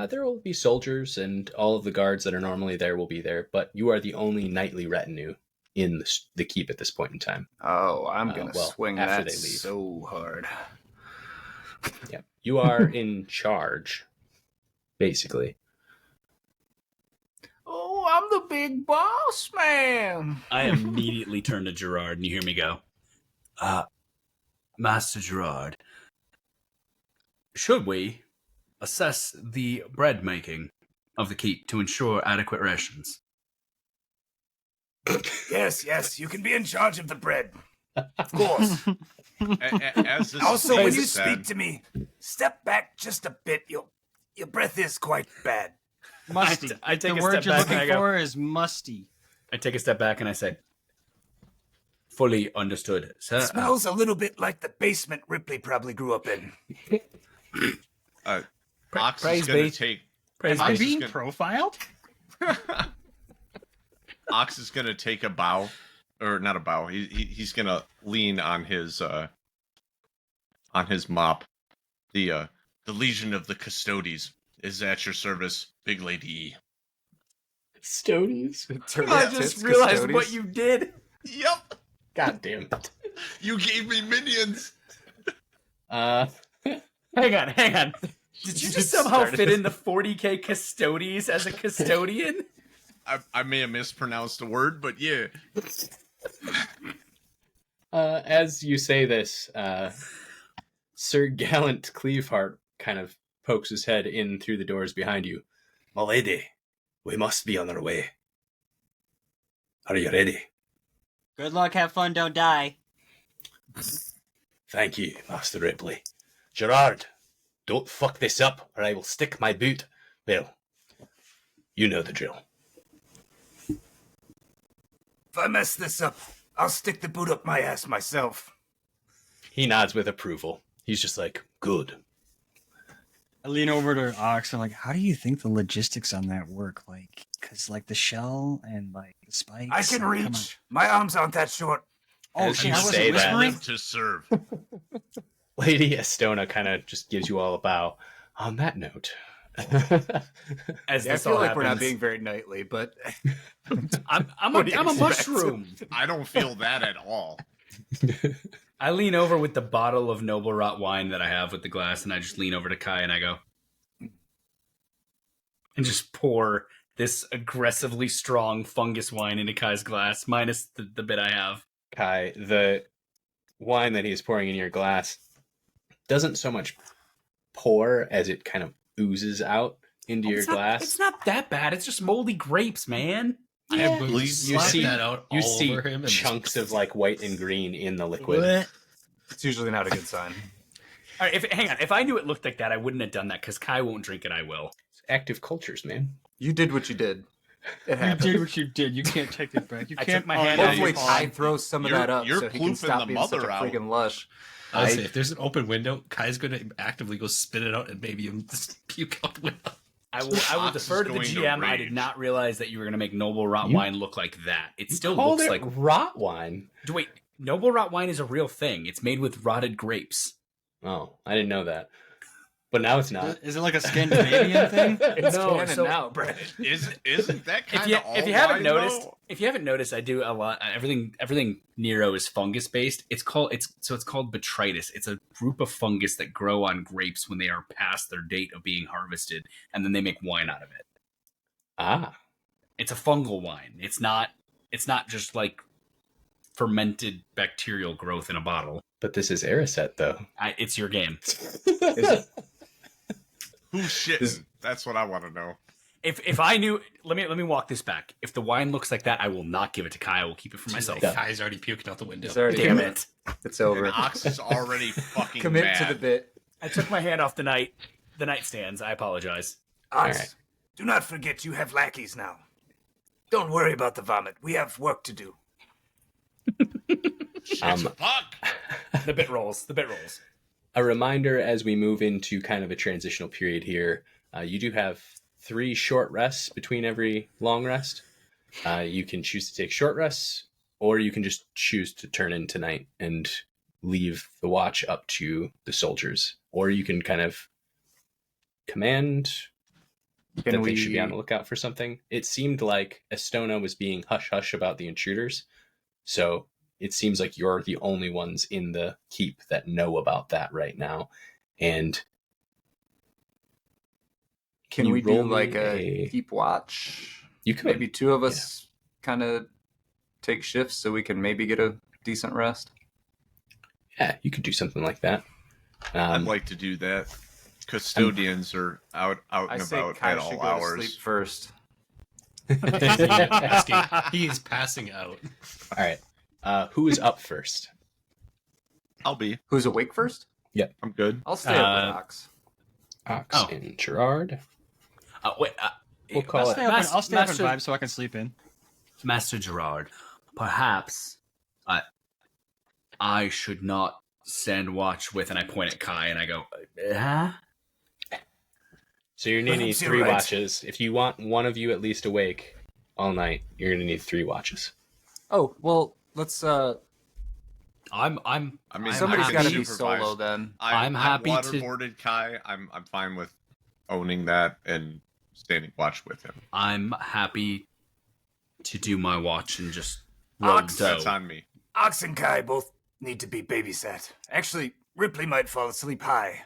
[SPEAKER 5] There will be soldiers, and all of the guards that are normally there will be there, but you are the only knightly retinue in the keep at this point in time.
[SPEAKER 3] Oh, I'm going to
[SPEAKER 5] well,
[SPEAKER 3] swing
[SPEAKER 5] after
[SPEAKER 3] that
[SPEAKER 5] they leave.
[SPEAKER 3] so hard.
[SPEAKER 5] Yeah, you are in charge, basically.
[SPEAKER 7] Oh, I'm the big boss man.
[SPEAKER 2] I immediately turn to Gerard and you hear me go, Master Gerard, should we assess the bread making of the keep to ensure adequate rations?
[SPEAKER 7] Yes, you can be in charge of the bread. Of course.
[SPEAKER 1] As this
[SPEAKER 7] Also, when
[SPEAKER 1] is
[SPEAKER 7] you
[SPEAKER 1] said,
[SPEAKER 7] speak to me, step back just a bit. Your breath is quite bad.
[SPEAKER 6] Musty.
[SPEAKER 2] I take
[SPEAKER 6] the
[SPEAKER 2] a
[SPEAKER 6] word
[SPEAKER 2] step
[SPEAKER 6] you're
[SPEAKER 2] back and I
[SPEAKER 6] looking
[SPEAKER 2] go-
[SPEAKER 6] for is musty.
[SPEAKER 2] I take a step back and I say, fully understood, sir.
[SPEAKER 7] Smells a little bit like the basement Ripley probably grew up in.
[SPEAKER 1] Ox
[SPEAKER 2] praise
[SPEAKER 1] is going
[SPEAKER 2] be.
[SPEAKER 1] to take
[SPEAKER 2] Praise
[SPEAKER 6] Am I
[SPEAKER 1] Ox is
[SPEAKER 6] being
[SPEAKER 1] gonna-
[SPEAKER 6] profiled?
[SPEAKER 1] Ox is going to take a bow, or not a bow. He's going to lean on his mop. The Legion of the Custodes is at your service, Big Lady E.
[SPEAKER 5] Custodians?
[SPEAKER 2] I just realized what you did.
[SPEAKER 1] Yep,
[SPEAKER 5] God damn it.
[SPEAKER 1] you gave me minions.
[SPEAKER 5] Uh,
[SPEAKER 2] Hang on. Did you just somehow
[SPEAKER 3] started
[SPEAKER 2] fit
[SPEAKER 3] this-
[SPEAKER 2] in the 40k custodies as a custodian?
[SPEAKER 1] I may have mispronounced a word, but yeah.
[SPEAKER 5] as you say this, Sir Gallant Cleaveheart kind of pokes his head in through the doors behind you. My lady, we must be on our way. Are you ready?
[SPEAKER 6] Good luck, have fun, don't die.
[SPEAKER 5] Thank you, Master Ripley. Gerard, don't fuck this up or I will stick my boot. Well, you know the drill.
[SPEAKER 7] If I mess this up, I'll stick the boot up my ass myself.
[SPEAKER 5] He nods with approval. He's just like, good.
[SPEAKER 6] I lean over to Ox and I'm like, how do you think the logistics on that work? Like, cause like the shell and like the spikes.
[SPEAKER 7] I can
[SPEAKER 6] like, come on.
[SPEAKER 7] reach. My arms aren't that short.
[SPEAKER 6] Oh
[SPEAKER 5] As
[SPEAKER 6] shit!
[SPEAKER 5] you
[SPEAKER 6] I wasn't
[SPEAKER 5] say that-
[SPEAKER 6] whispering.
[SPEAKER 1] Live to serve.
[SPEAKER 5] Lady Estona kind of just gives you all a bow. On that note,
[SPEAKER 2] As
[SPEAKER 3] Yeah, I
[SPEAKER 2] this
[SPEAKER 3] feel
[SPEAKER 2] all
[SPEAKER 3] like we're not
[SPEAKER 2] happens,
[SPEAKER 3] being very knightly, but
[SPEAKER 2] I'm
[SPEAKER 3] What do you
[SPEAKER 2] a
[SPEAKER 3] expect?
[SPEAKER 2] mushroom.
[SPEAKER 1] I don't feel that at all.
[SPEAKER 2] I lean over with the bottle of noble rot wine that I have with the glass, and I just lean over to Kai and I go, and just pour this aggressively strong fungus wine into Kai's glass, minus the bit I have.
[SPEAKER 5] Kai, the wine that he's pouring in your glass doesn't so much pour as it kind of oozes out into your glass.
[SPEAKER 2] It's not that bad. It's just moldy grapes, man.
[SPEAKER 4] I am going to
[SPEAKER 5] You
[SPEAKER 4] slap
[SPEAKER 5] see-
[SPEAKER 4] that out
[SPEAKER 5] You
[SPEAKER 4] all
[SPEAKER 5] see
[SPEAKER 4] over him. And
[SPEAKER 5] chunks of like white and green in the liquid.
[SPEAKER 3] It's usually not a good sign.
[SPEAKER 2] All right, hang on. If I knew it looked like that, I wouldn't have done that because Kai won't drink it. I will.
[SPEAKER 5] Active cultures, man.
[SPEAKER 3] You did what you did. It
[SPEAKER 6] You
[SPEAKER 3] happened.
[SPEAKER 6] did what you did. You can't take it back. You
[SPEAKER 2] I
[SPEAKER 6] can't.
[SPEAKER 2] took my hand out of
[SPEAKER 3] Hopefully,
[SPEAKER 2] your
[SPEAKER 3] Kai throws some of
[SPEAKER 1] You're-
[SPEAKER 3] that up
[SPEAKER 1] you're
[SPEAKER 3] so he can
[SPEAKER 1] plooping
[SPEAKER 3] stop
[SPEAKER 1] the
[SPEAKER 3] being such a
[SPEAKER 1] mother out.
[SPEAKER 3] freaking lush.
[SPEAKER 4] I'll say, if there's an open window, Kai's going to actively go spit it out and maybe him just puke out the window.
[SPEAKER 2] I will
[SPEAKER 1] Ox
[SPEAKER 2] defer
[SPEAKER 1] is
[SPEAKER 2] to the
[SPEAKER 1] going to
[SPEAKER 2] GM. I did
[SPEAKER 1] rage.
[SPEAKER 2] not realize that you were going to make noble rot
[SPEAKER 5] You-
[SPEAKER 2] wine look like that. It still
[SPEAKER 5] Called
[SPEAKER 2] looks
[SPEAKER 5] it
[SPEAKER 2] like.
[SPEAKER 5] rot wine.
[SPEAKER 2] Wait, noble rot wine is a real thing. It's made with rotted grapes.
[SPEAKER 5] Oh, I didn't know that. But now it's not.
[SPEAKER 6] Is it like a Scandinavian thing?
[SPEAKER 3] It's
[SPEAKER 2] No,
[SPEAKER 3] canon
[SPEAKER 2] so-
[SPEAKER 3] now, Brett.
[SPEAKER 1] Isn't that
[SPEAKER 2] If
[SPEAKER 1] kind
[SPEAKER 2] you
[SPEAKER 1] of all
[SPEAKER 2] if you haven't
[SPEAKER 1] wine,
[SPEAKER 2] noticed,
[SPEAKER 1] though?
[SPEAKER 2] if you haven't noticed, I do a lot. Everything Nero is fungus based. It's called botrytis. It's a group of fungus that grow on grapes when they are past their date of being harvested, and then they make wine out of it.
[SPEAKER 5] Ah.
[SPEAKER 2] It's a fungal wine. It's not just like fermented bacterial growth in a bottle.
[SPEAKER 5] But this is Ariset, though.
[SPEAKER 2] It's your game.
[SPEAKER 1] Who's shitting? That's what I want to know.
[SPEAKER 2] If I knew, let me walk this back. If the wine looks like that, I will not give it to Kai. I will keep it for myself.
[SPEAKER 5] Yeah.
[SPEAKER 4] Kai's already puking out the window.
[SPEAKER 3] It's already-
[SPEAKER 2] Damn it!
[SPEAKER 3] It's
[SPEAKER 1] And
[SPEAKER 3] over.
[SPEAKER 1] Ox is already fucking
[SPEAKER 3] Commit
[SPEAKER 1] mad.
[SPEAKER 3] to the bit.
[SPEAKER 2] I took my hand off the nightstands. I apologize.
[SPEAKER 7] Ox,
[SPEAKER 5] Alright.
[SPEAKER 7] do not forget you have lackeys now. Don't worry about the vomit. We have work to do.
[SPEAKER 1] Fuck.
[SPEAKER 2] The bit rolls. The bit rolls.
[SPEAKER 5] A reminder as we move into kind of a transitional period here, you do have 3 short rests between every long rest. You can choose to take short rests, or you can just choose to turn in tonight and leave the watch up to the soldiers. Or you can kind of command
[SPEAKER 3] Can
[SPEAKER 5] that
[SPEAKER 3] we
[SPEAKER 5] they should be on the lookout for something. It seemed like Estona was being hush-hush about the intruders, so it seems like you're the only ones in the keep that know about that right now. And
[SPEAKER 3] Can
[SPEAKER 5] you
[SPEAKER 3] we
[SPEAKER 5] roll
[SPEAKER 3] do
[SPEAKER 5] me
[SPEAKER 3] like
[SPEAKER 5] a-
[SPEAKER 3] a keep watch?
[SPEAKER 5] you could
[SPEAKER 3] Maybe 2 of us kind of take shifts so we can maybe get a decent rest.
[SPEAKER 5] Yeah, you could do something like that.
[SPEAKER 1] I'd like to do that. Custodians are out
[SPEAKER 3] I
[SPEAKER 1] and
[SPEAKER 3] say
[SPEAKER 1] about
[SPEAKER 3] Kai
[SPEAKER 1] at
[SPEAKER 3] should
[SPEAKER 1] all
[SPEAKER 3] go
[SPEAKER 1] hours.
[SPEAKER 3] to sleep first.
[SPEAKER 4] He is passing out.
[SPEAKER 5] All right. Who is up first?
[SPEAKER 1] I'll be.
[SPEAKER 3] Who's awake first?
[SPEAKER 1] I'm good.
[SPEAKER 3] I'll stay up with Ox.
[SPEAKER 5] Ox
[SPEAKER 2] Oh.
[SPEAKER 5] and Gerard.
[SPEAKER 2] Wait.
[SPEAKER 5] We'll call
[SPEAKER 6] I'll
[SPEAKER 5] it.
[SPEAKER 6] stay up and
[SPEAKER 2] Master-
[SPEAKER 6] vibe so I can sleep in.
[SPEAKER 2] Master Gerard, perhaps I should not stand watch with, and I point at Kai and I go, huh?
[SPEAKER 5] So you're going to need
[SPEAKER 7] Perhaps you're
[SPEAKER 5] 3
[SPEAKER 7] right.
[SPEAKER 5] watches. If you want one of you at least awake all night, you're going to need 3 watches.
[SPEAKER 3] Oh, well, let's
[SPEAKER 2] I'm
[SPEAKER 1] I mean,
[SPEAKER 3] somebody's
[SPEAKER 1] I
[SPEAKER 3] got
[SPEAKER 1] can
[SPEAKER 3] to be
[SPEAKER 1] supervise.
[SPEAKER 3] solo then.
[SPEAKER 2] I'm happy to-
[SPEAKER 1] waterboarded Kai. I'm fine with owning that and standing watch with him.
[SPEAKER 2] I'm happy to do my watch and just roll
[SPEAKER 7] Ox,
[SPEAKER 2] dough.
[SPEAKER 1] That's on me.
[SPEAKER 7] Ox and Kai both need to be babysat. Actually, Ripley might fall asleep high.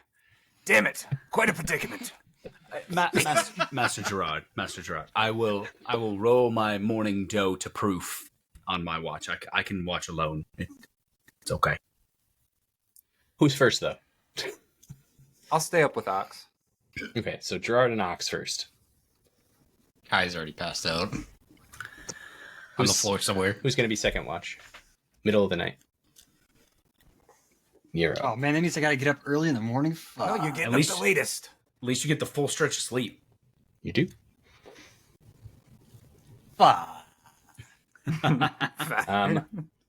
[SPEAKER 7] Damn it. Quite a predicament.
[SPEAKER 2] Master Gerard, I will roll my morning dough to proof on my watch. I can watch alone. It's okay.
[SPEAKER 5] Who's first, though?
[SPEAKER 3] I'll stay up with Ox.
[SPEAKER 5] Okay, so Gerard and Ox first.
[SPEAKER 4] Kai's already passed out. On the
[SPEAKER 5] Who's-
[SPEAKER 4] floor somewhere.
[SPEAKER 5] Who's going to be second watch? Middle of the night. Nero.
[SPEAKER 6] Oh man, that means I gotta get up early in the morning.
[SPEAKER 7] No,
[SPEAKER 6] Fuck.
[SPEAKER 7] you're getting
[SPEAKER 2] At
[SPEAKER 7] up
[SPEAKER 2] least-
[SPEAKER 7] the latest.
[SPEAKER 2] At least you get the full stretch of sleep.
[SPEAKER 5] You do?
[SPEAKER 6] Fuck.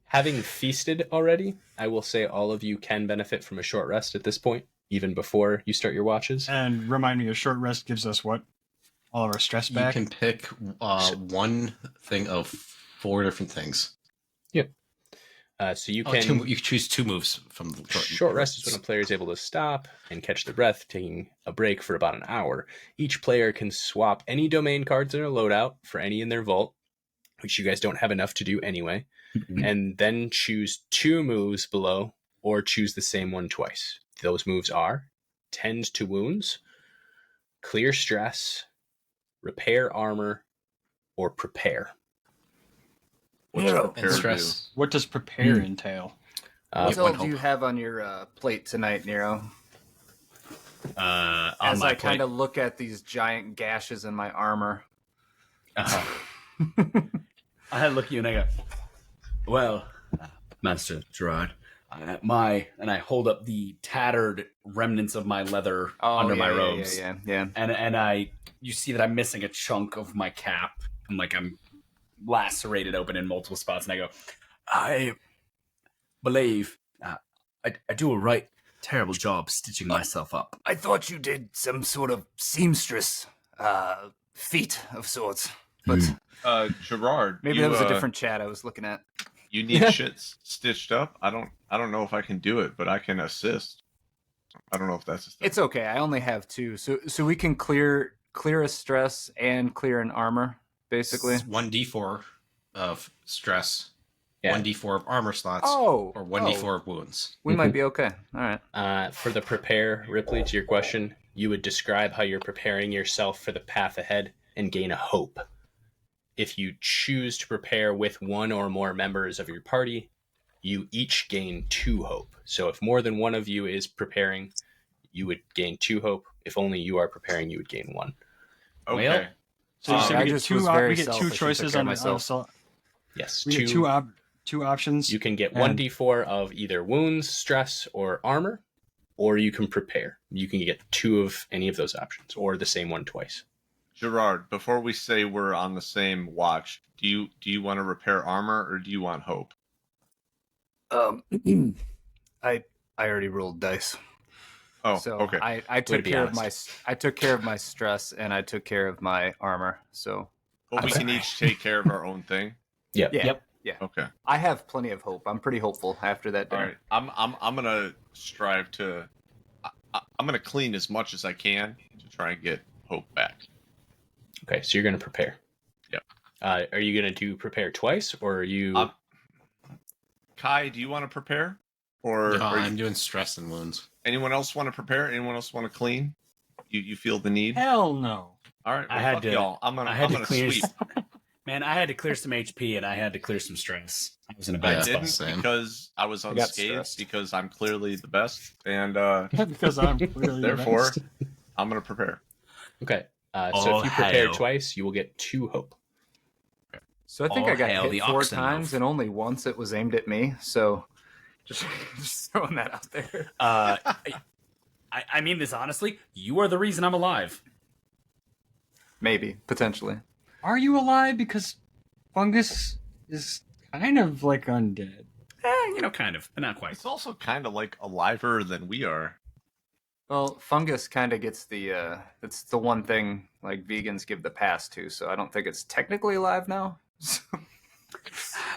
[SPEAKER 5] Having feasted already, I will say all of you can benefit from a short rest at this point, even before you start your watches.
[SPEAKER 6] And remind me, a short rest gives us what? All of our stress
[SPEAKER 4] You
[SPEAKER 6] back.
[SPEAKER 4] can pick one thing of 4 different things.
[SPEAKER 5] So you
[SPEAKER 4] Oh,
[SPEAKER 5] can...
[SPEAKER 4] you can choose 2 moves from the
[SPEAKER 5] Short rest is when a player is able to stop and catch their breath, taking a break for about an hour. Each player can swap any domain cards in their loadout for any in their vault, which you guys don't have enough to do anyway, and then choose 2 moves below, or choose the same one twice. Those moves are Tend to Wounds, Clear Stress, Repair Armor, or prepare.
[SPEAKER 1] What's
[SPEAKER 7] Nero.
[SPEAKER 1] prepare
[SPEAKER 4] And
[SPEAKER 1] do?
[SPEAKER 4] stress.
[SPEAKER 6] What does prepare entail?
[SPEAKER 3] What
[SPEAKER 5] One
[SPEAKER 3] all do you have on your plate tonight, Nero?
[SPEAKER 2] On
[SPEAKER 3] As
[SPEAKER 2] my
[SPEAKER 3] I kind
[SPEAKER 2] plate.
[SPEAKER 3] of look at these giant gashes in my armor.
[SPEAKER 2] I look at you and I go, well, Master Gerard, and I hold up the tattered remnants of my leather under my robes.
[SPEAKER 3] Yeah.
[SPEAKER 2] And you see that I'm missing a chunk of my cap. And like I'm lacerated open in multiple spots. And I go, I believe I do a right terrible job stitching myself up.
[SPEAKER 7] I thought you did some sort of seamstress feat of sorts, but
[SPEAKER 1] Gerard,
[SPEAKER 3] maybe
[SPEAKER 1] you,
[SPEAKER 3] that was a different chat I was looking at.
[SPEAKER 1] You need shit stitched up. I don't know if I can do it, but I can assist. I don't know if that's a thing.
[SPEAKER 3] It's okay. I only have 2, so we can clear a stress and clear an armor, basically.
[SPEAKER 4] It's 1d4 of stress,
[SPEAKER 5] Yeah.
[SPEAKER 4] 1d4 of armor slots,
[SPEAKER 3] Oh,
[SPEAKER 4] or 1d4 of wounds.
[SPEAKER 3] we might be okay. All right.
[SPEAKER 5] For the prepare, Ripley, to your question, you would describe how you're preparing yourself for the path ahead and gain a hope. If you choose to prepare with one or more members of your party, you each gain 2 hope. So if more than one of you is preparing, you would gain 2 hope. If only you are preparing, you would gain 1.
[SPEAKER 1] Okay.
[SPEAKER 2] Well,
[SPEAKER 6] So you said
[SPEAKER 3] I
[SPEAKER 6] we get
[SPEAKER 3] just
[SPEAKER 6] two.
[SPEAKER 3] was very
[SPEAKER 6] We get
[SPEAKER 3] selfish
[SPEAKER 6] two
[SPEAKER 3] and
[SPEAKER 6] choices
[SPEAKER 3] took care
[SPEAKER 6] on
[SPEAKER 3] of
[SPEAKER 6] the.
[SPEAKER 3] myself.
[SPEAKER 5] Yes,
[SPEAKER 6] We get two options.
[SPEAKER 5] You can get
[SPEAKER 6] And-
[SPEAKER 5] 1d4 of either wounds, stress, or armor, or you can prepare. You can get 2 of any of those options, or the same one twice.
[SPEAKER 1] Gerard, before we say we're on the same watch, do you want to repair armor or do you want hope?
[SPEAKER 7] I already rolled dice.
[SPEAKER 1] Oh,
[SPEAKER 3] So
[SPEAKER 1] okay.
[SPEAKER 3] I took
[SPEAKER 5] be
[SPEAKER 3] care of
[SPEAKER 5] honest.
[SPEAKER 3] I took care of my stress and I took care of my armor. So
[SPEAKER 1] Well, we can each take care of our own thing.
[SPEAKER 5] Yep.
[SPEAKER 3] yeah,
[SPEAKER 2] Yep.
[SPEAKER 3] yeah.
[SPEAKER 1] Okay.
[SPEAKER 3] I have plenty of hope. I'm pretty hopeful after that
[SPEAKER 1] All
[SPEAKER 3] dinner.
[SPEAKER 1] right. I'm gonna strive to. I'm gonna clean as much as I can to try and get hope back.
[SPEAKER 5] Okay, so you're going to prepare.
[SPEAKER 1] Yep.
[SPEAKER 5] Are you going to do prepare twice, or are you...
[SPEAKER 1] Kai, do you want to prepare, or
[SPEAKER 4] No,
[SPEAKER 1] are
[SPEAKER 4] I'm
[SPEAKER 1] you,
[SPEAKER 4] doing stress and wounds.
[SPEAKER 1] anyone else want to prepare? Anyone else want to clean? You feel the need?
[SPEAKER 6] Hell no.
[SPEAKER 1] All right.
[SPEAKER 2] I
[SPEAKER 1] Well,
[SPEAKER 2] had
[SPEAKER 1] fuck
[SPEAKER 2] to-
[SPEAKER 1] y'all. I'm
[SPEAKER 2] I had to
[SPEAKER 1] gonna
[SPEAKER 2] clear.
[SPEAKER 1] sweep.
[SPEAKER 2] Man, I had to clear some HP and I had to clear some stress. I was in a
[SPEAKER 1] I
[SPEAKER 2] bad
[SPEAKER 4] Yeah.
[SPEAKER 2] spot.
[SPEAKER 1] didn't
[SPEAKER 4] Same.
[SPEAKER 1] because I was
[SPEAKER 3] got
[SPEAKER 1] unscathed
[SPEAKER 3] stressed.
[SPEAKER 1] because I'm clearly the best, and
[SPEAKER 6] Because I'm clearly the
[SPEAKER 1] therefore
[SPEAKER 6] best.
[SPEAKER 1] I'm gonna prepare.
[SPEAKER 5] Okay, so
[SPEAKER 2] All
[SPEAKER 5] if you prepare
[SPEAKER 2] hail.
[SPEAKER 5] twice, you will get 2 hope.
[SPEAKER 3] So I think
[SPEAKER 2] All
[SPEAKER 3] I got
[SPEAKER 2] hail
[SPEAKER 3] hit
[SPEAKER 2] the
[SPEAKER 3] 4
[SPEAKER 2] oxen
[SPEAKER 3] times
[SPEAKER 2] loaf.
[SPEAKER 3] and only once it was aimed at me. So just throwing that out there.
[SPEAKER 2] I mean this honestly. You are the reason I'm alive.
[SPEAKER 3] Maybe, potentially.
[SPEAKER 6] Are you alive? Because fungus is kind of like undead.
[SPEAKER 2] Kind of, but not quite.
[SPEAKER 1] It's also kind of like aliver than we are.
[SPEAKER 3] Well, fungus kind of gets the it's the one thing like vegans give the pass to, so I don't think it's technically alive now.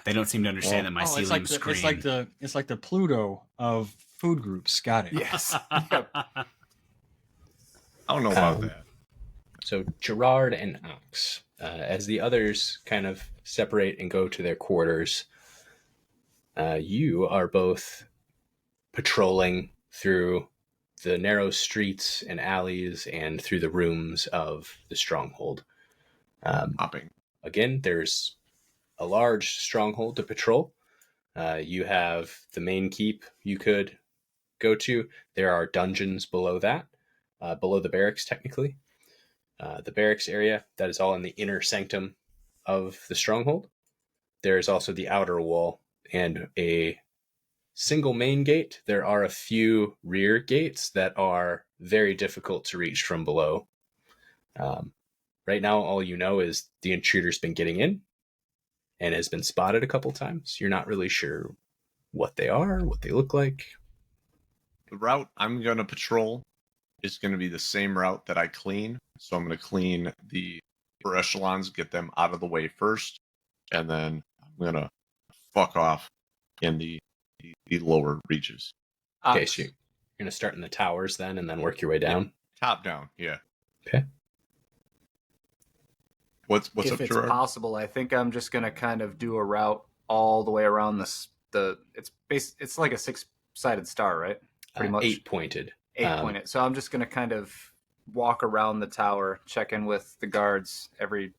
[SPEAKER 2] They don't seem to understand that
[SPEAKER 6] Oh, it's
[SPEAKER 2] mycelium
[SPEAKER 6] like
[SPEAKER 2] scream.
[SPEAKER 6] it's like the Pluto of food groups. Got it.
[SPEAKER 3] Yes. Yep.
[SPEAKER 1] I don't know about that.
[SPEAKER 5] So Gerard and Ox, as the others kind of separate and go to their quarters, you are both patrolling through the narrow streets and alleys and through the rooms of the stronghold.
[SPEAKER 1] Hopping.
[SPEAKER 5] Again, there's a large stronghold to patrol. You have the main keep you could go to. There are dungeons below that, below the barracks, technically. The barracks area, that is all in the inner sanctum of the stronghold. There is also the outer wall and a single main gate. There are a few rear gates that are very difficult to reach from below. Right now, all you know is the intruder's been getting in and has been spotted a couple times. You're not really sure what they are, what they look like.
[SPEAKER 1] The route I'm going to patrol is going to be the same route that I clean. So I'm going to clean the upper echelons, get them out of the way first, and then I'm going to fuck off in the lower reaches.
[SPEAKER 5] Okay, so you're going to start in the towers then and then work your way down.
[SPEAKER 1] Top down, yeah.
[SPEAKER 5] Okay.
[SPEAKER 1] What's
[SPEAKER 3] if
[SPEAKER 1] up,
[SPEAKER 3] it's
[SPEAKER 1] Gerard?
[SPEAKER 3] possible, I think I'm just gonna kind of do a route all the way around it's like a 6-sided star, right? Pretty much
[SPEAKER 5] 8-pointed.
[SPEAKER 3] 8-pointed. So I'm just gonna kind of walk around the tower, check in with the guards every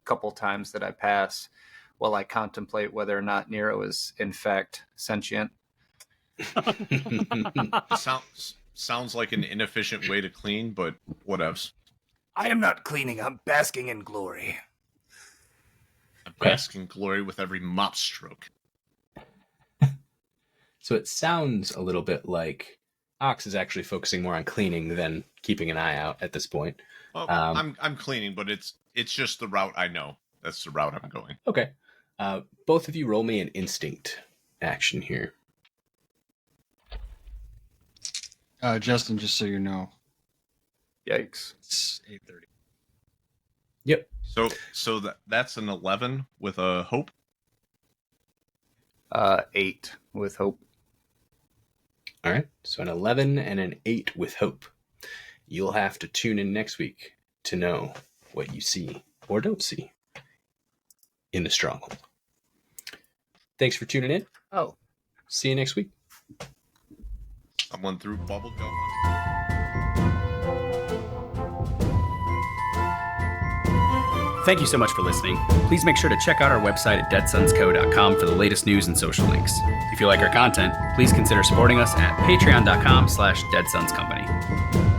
[SPEAKER 3] couple times that I pass while I contemplate whether or not Nero is in fact sentient.
[SPEAKER 1] Sounds like an inefficient way to clean, but whatevs.
[SPEAKER 7] I am not cleaning, I'm basking in glory.
[SPEAKER 1] I bask in glory with every mop stroke.
[SPEAKER 5] So it sounds a little bit like Ox is actually focusing more on cleaning than keeping an eye out at this point.
[SPEAKER 1] Well, I'm cleaning, but it's just the route I know. That's the route I'm going.
[SPEAKER 5] Okay. Both of you roll me an instinct action here.
[SPEAKER 6] Justin, just so you know,
[SPEAKER 3] Yikes.
[SPEAKER 6] it's 8:30.
[SPEAKER 5] Yep.
[SPEAKER 1] So that's an 11 with a hope.
[SPEAKER 3] 8 with hope.
[SPEAKER 5] All right. So an 11 and an 8 with hope. You'll have to tune in next week to know what you see or don't see in the stronghold. Thanks for tuning in.
[SPEAKER 3] Oh.
[SPEAKER 5] See you next week.
[SPEAKER 1] Someone threw bubble gum.
[SPEAKER 2] Thank you so much for listening. Please make sure to check out our website at deadsonsco.com for the latest news and social links. If you like our content, please consider supporting us at patreon.com/deadsonscompany.